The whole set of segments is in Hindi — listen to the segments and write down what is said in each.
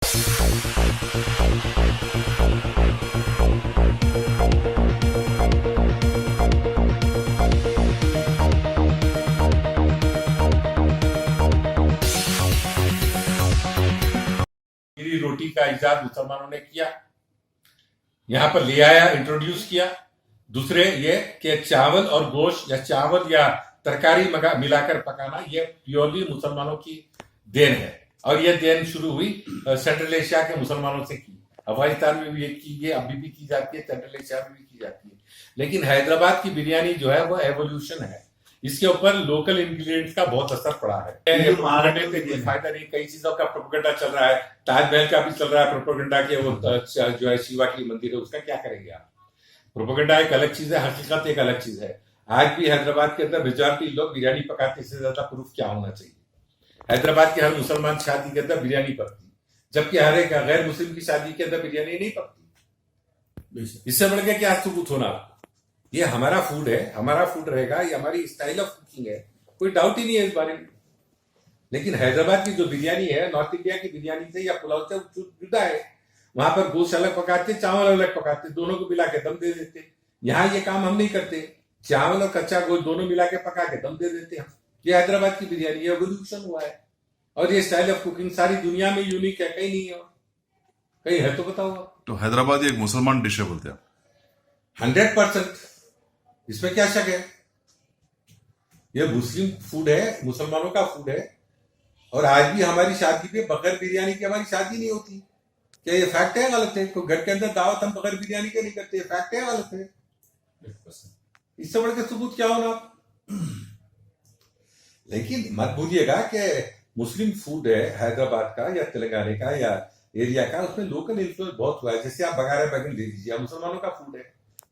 मेरी रोटी का इजाद मुसलमानों ने किया, यहां पर ले आया, इंट्रोड्यूस किया। दूसरे ये कि चावल और गोश्त या चावल या तरकारी मिलाकर पकाना, ये प्योरली मुसलमानों की देन है। और ये देन शुरू हुई सेंट्रल एशिया के मुसलमानों से की। अफगानिस्तान में भी ये की, ये अभी भी की जाती है, सेंट्रल एशिया में भी की जाती है। लेकिन हैदराबाद की बिरयानी जो है वो एवोल्यूशन है। इसके ऊपर लोकल इंग्रेडिएंट्स का बहुत असर पड़ा है। फायदा नहीं, कई चीजों का प्रोपेगेंडा चल रहा है। ताजमहल का भी चल रहा है प्रोपेगेंडा के, वो जो है शिवा की मंदिर है, उसका क्या करेंगे आप? प्रोपेगेंडा एक अलग चीज है, हकीकत एक अलग चीज है। आज भी हैदराबाद के अंदर मेजॉरिटी लोग बिरयानी पकाते, इससे ज्यादा प्रूफ क्या होना चाहिए? हैदराबाद के हर मुसलमान शादी के अंदर बिरयानी पकती, जबकि हर एक गैर मुस्लिम की शादी के अंदर बिरयानी नहीं पकती। इससे बढ़ के क्या सबूत होना? ये हमारा फूड है, हमारा फूड रहेगा, ये हमारी स्टाइल ऑफ कुकिंग है, कोई डाउट ही नहीं है इस बारे में। लेकिन हैदराबाद की जो बिरयानी है नॉर्थ इंडिया की बिरयानी से या पुलाव से जुदा है। वहां पर गोश्त अलग पकाते, चावल अलग पकाते, दोनों को मिला के दम दे देते। यहाँ ये काम हम नहीं करते, चावल और कच्चा गोश्त दोनों मिला के पका के दम दे देते हम। ये हैदराबाद की बिरयानी है, एवोल्यूशन हुआ है। और ये स्टाइल ऑफ कुकिंग सारी दुनिया में यूनिक है, कहीं नहीं है, कहीं है तो बताओ। तो हैदराबाद एक मुसलमान डिश है बोलते हैं 100%, इसमें क्या शक है? ये मुस्लिम फूड है, मुसलमानों का फूड है। और आज भी हमारी शादी पे बगैर बिरयानी की हमारी शादी नहीं होती। क्या ये फैक्ट है, गलत है? तो घर के अंदर दावत हम बगैर बिरयानी के नहीं करते, फैक्ट है, गलत है? इससे बढ़ के सबूत क्या होना? लेकिन मत भूलिएगा कि मुस्लिम फूड है हैदराबाद का या तेलंगाना का या एरिया का, उसमें लोकल इन्फ्लुएंस बहुत हुआ है। जैसे आप बघारा बैगन ले लीजिए, मुसलमानों का फूड है,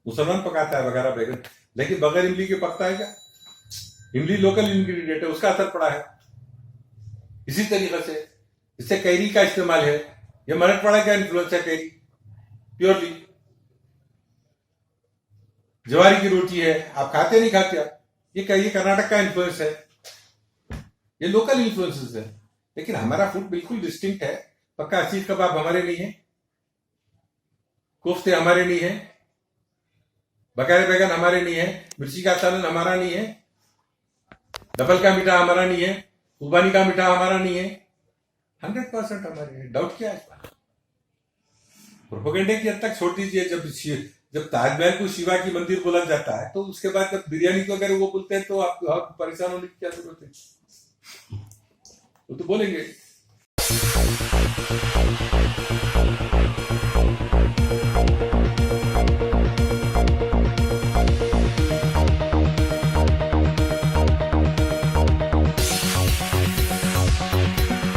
मुसलमान पकाता है बघारा बैगन, लेकिन बगैर इमली के पकता है क्या? इमली लोकल इंग्रेडिएंट है, उसका असर पड़ा है। इसी तरीके से इससे कैरी का इस्तेमाल है, ये मराठवाड़ा का इन्फ्लुएंस है कैरी, प्योरली। ज्वारी की रोटी है, आप खाते नहीं खाते आप, ये कर्नाटक का इन्फ्लुएंस है, ये लोकल इन्फ्लुएंसेस है। लेकिन हमारा फूड बिल्कुल डिस्टिंक्ट है। पक्का सीख कबाब हमारे नहीं है, कोफ्ते हमारे नहीं है, बकारे बैगन हमारे नहीं है, मिर्ची का सालन हमारा नहीं है, डबल का मीठा हमारा नहीं है, खुबानी का मीठा हमारा नहीं है। 100% हमारे है। डाउट क्या है? प्रोपेगेंडे की हद तक छोड़ दीजिए। जब ताजमहल को शिवा की मंदिर बोला जाता है, तो उसके बाद जब बिरयानी को अगर वो बोलते हैं तो आप परेशान होने की क्या जरूरत है? वो तो बोलेंगे।